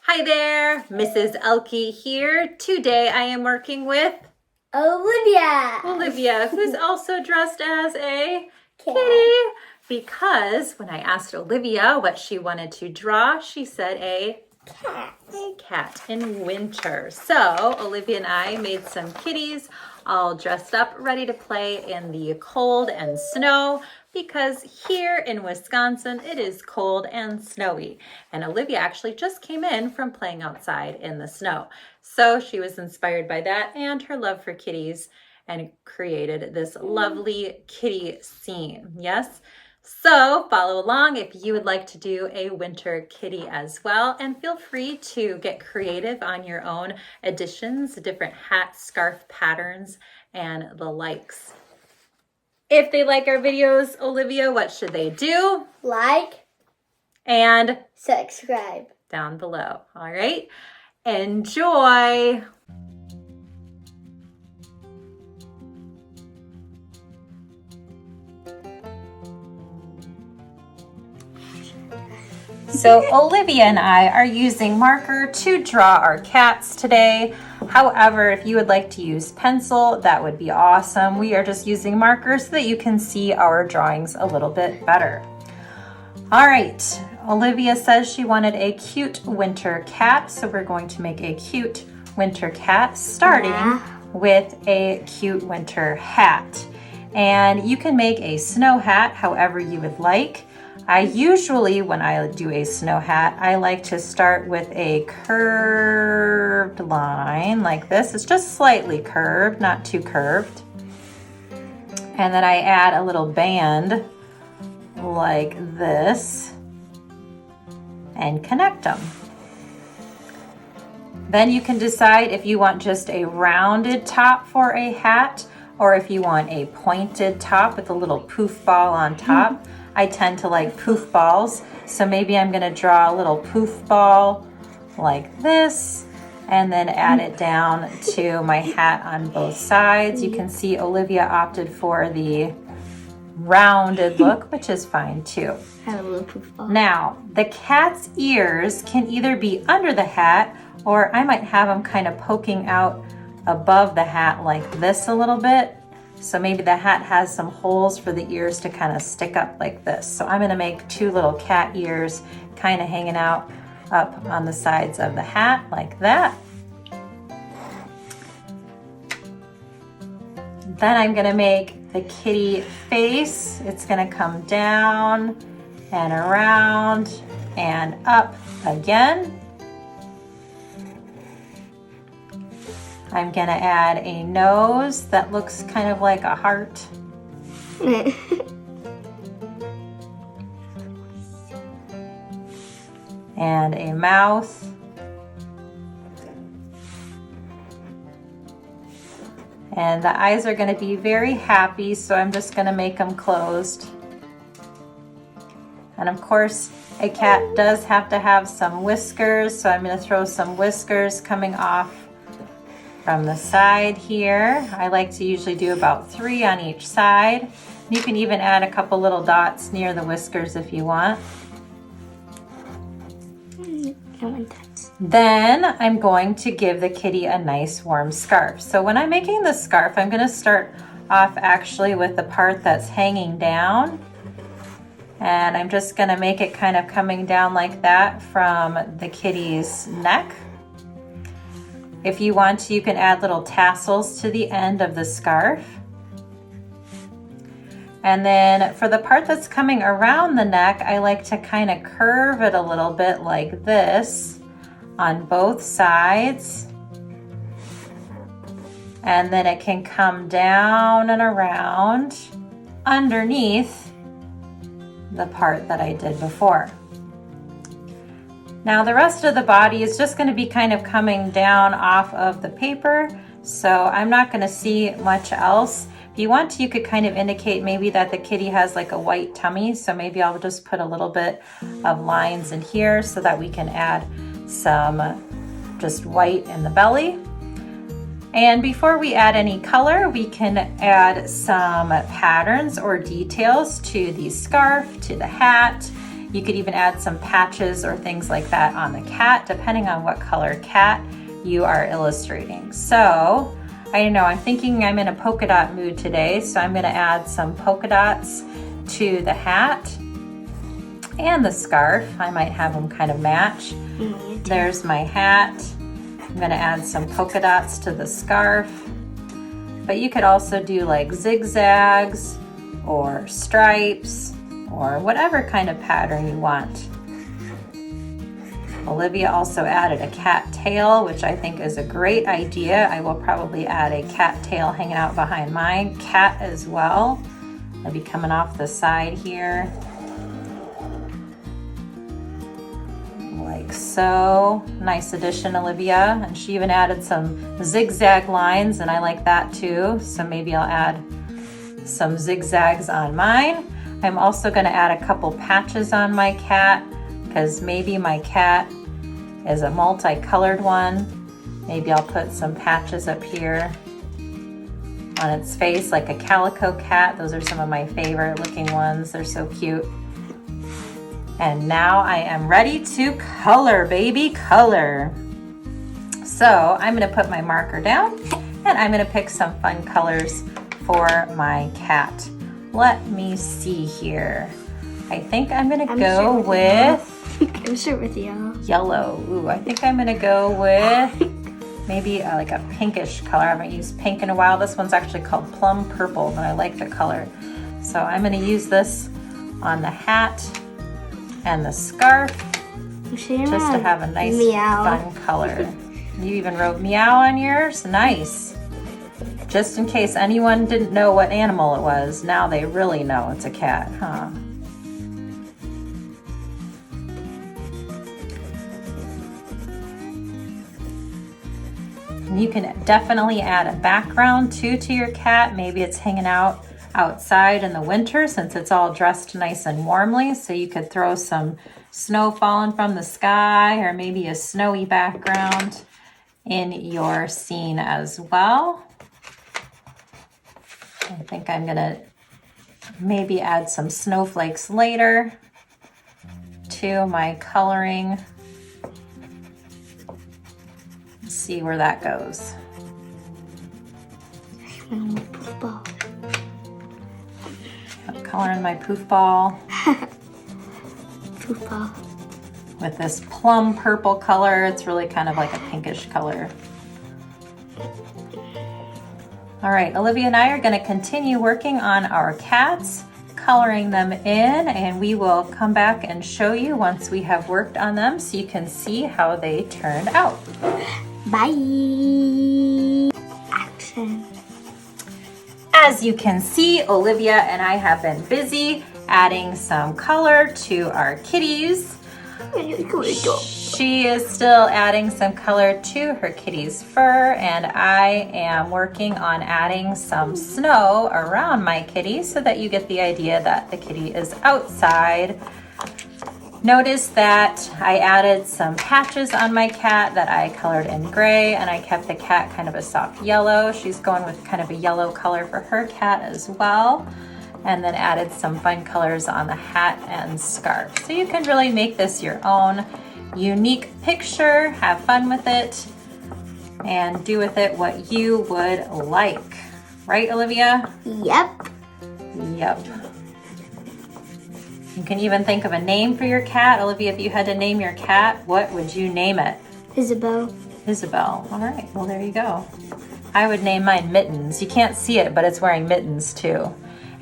Hi there, Mrs. Ehlke here. Today I am working with Olivia, who's also dressed as a kitty. Because when I asked Olivia what she wanted to draw, she said a cat in winter. So Olivia and I made some kitties all dressed up, ready to play in the cold and snow, because here in Wisconsin it is cold and snowy. And Olivia actually just came in from playing outside in the snow. So she was inspired by that and her love for kitties and created this lovely kitty scene. Yes? So follow along if you would like to do a winter kitty as well, and feel free to get creative on your own additions, different hat, scarf patterns, and the likes. If they like our videos, Olivia, what should they do? Like and subscribe down below. All right, enjoy. So Olivia and I are using marker to draw our cats today. However, if you would like to use pencil, that would be awesome. We are just using markers so that you can see our drawings a little bit better. All right, Olivia says she wanted a cute winter cat, so we're going to make a cute winter cat starting with a cute winter hat. And you can make a snow hat however you would like. I usually, when I do a snow hat, I like to start with a curved line like this. It's just slightly curved, not too curved. And then I add a little band like this and connect them. Then you can decide if you want just a rounded top for a hat or if you want a pointed top with a little poof ball on top. I tend to like poof balls, so maybe I'm gonna draw a little poof ball like this and then add it down to my hat on both sides. You can see Olivia opted for the rounded look, which is fine too. Have a little poof ball. Now, the cat's ears can either be under the hat or I might have them kind of poking out above the hat like this a little bit. So maybe the hat has some holes for the ears to kind of stick up like this. So I'm gonna make two little cat ears kind of hanging out up on the sides of the hat like that. Then I'm gonna make the kitty face. It's gonna come down and around and up again. I'm gonna add a nose that looks kind of like a heart. And a mouth. And the eyes are gonna be very happy, so I'm just gonna make them closed. And of course, a cat does have to have some whiskers, so I'm gonna throw some whiskers coming off from the side here. I like to usually do about 3 on each side. You can even add a couple little dots near the whiskers if you want. Then I'm going to give the kitty a nice warm scarf. So when I'm making the scarf, I'm gonna start off actually with the part that's hanging down. And I'm just gonna make it kind of coming down like that from the kitty's neck. If you want to, you can add little tassels to the end of the scarf. And then for the part that's coming around the neck, I like to kind of curve it a little bit like this on both sides. And then it can come down and around underneath the part that I did before. Now the rest of the body is just going to be kind of coming down off of the paper, so I'm not going to see much else. If you want to, you could kind of indicate maybe that the kitty has like a white tummy, so maybe I'll just put a little bit of lines in here so that we can add some just white in the belly. And before we add any color, we can add some patterns or details to the scarf, to the hat. You could even add some patches or things like that on the cat, depending on what color cat you are illustrating. So, I don't know, I'm thinking I'm in a polka dot mood today, so I'm gonna add some polka dots to the hat and the scarf. I might have them kind of match. There's my hat. I'm gonna add some polka dots to the scarf. But you could also do like zigzags or stripes or whatever kind of pattern you want. Olivia also added a cat tail, which I think is a great idea. I will probably add a cat tail hanging out behind mine. Cat as well. It'll be coming off the side here. Like so. Nice addition, Olivia. And she even added some zigzag lines, and I like that too. So maybe I'll add some zigzags on mine. I'm also going to add a couple patches on my cat, because maybe my cat is a multicolored one. Maybe I'll put some patches up here on its face, like a calico cat. Those are some of my favorite looking ones. They're so cute. And now I am ready to color, baby, color. So I'm gonna put my marker down and I'm gonna pick some fun colors for my cat. Let me see here. I think I'm gonna go with I'm sure with yellow. Yellow. Ooh, I think I'm gonna go with maybe like a pinkish color. I haven't used pink in a while. This one's actually called plum purple, but I like the color. So I'm gonna use this on the hat and the scarf just to have a nice fun color. You even wrote meow on yours? Nice. Just in case anyone didn't know what animal it was, now they really know it's a cat, huh? You can definitely add a background too to your cat. Maybe it's hanging out outside in the winter since it's all dressed nice and warmly. So you could throw some snow falling from the sky or maybe a snowy background in your scene as well. I think I'm gonna maybe add some snowflakes later to my coloring. Let's see where that goes. I'm coloring my poof ball. Poof ball. With this plum purple color. It's really kind of like a pinkish color. All right, Olivia and I are going to continue working on our cats, coloring them in, and we will come back and show you once we have worked on them so you can see how they turned out. Bye. Action. As you can see, Olivia and I have been busy adding some color to our kitties. She is still adding some color to her kitty's fur, and I am working on adding some snow around my kitty so that you get the idea that the kitty is outside. Notice that I added some patches on my cat that I colored in gray, and I kept the cat kind of a soft yellow. She's going with kind of a yellow color for her cat as well. And then added some fun colors on the hat and scarf. So you can really make this your own unique picture, have fun with it, and do with it what you would like. Right, Olivia? Yep. Yep. You can even think of a name for your cat. Olivia, if you had to name your cat, what would you name it? Isabel. Isabel. All right, well, there you go. I would name mine Mittens. You can't see it, but it's wearing mittens too.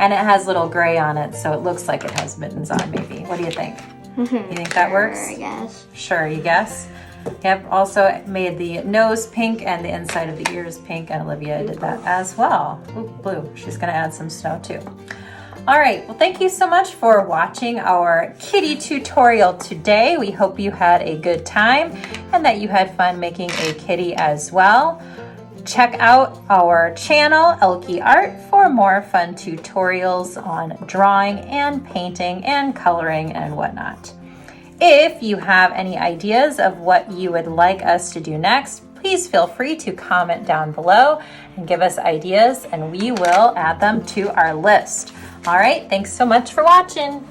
And it has little gray on it, so it looks like it has mittens on, maybe. What do you think? You think that works? I guess. Sure, you guess? Yep, also made the nose pink and the inside of the ears pink, and Olivia did that as well. Ooh, blue. She's gonna add some snow too. All right, well, thank you so much for watching our kitty tutorial today. We hope you had a good time and that you had fun making a kitty as well. Check out our channel, Ehlke Art, for more fun tutorials on drawing and painting and coloring and whatnot. If you have any ideas of what you would like us to do next, please feel free to comment down below and give us ideas, and we will add them to our list. All right, thanks so much for watching.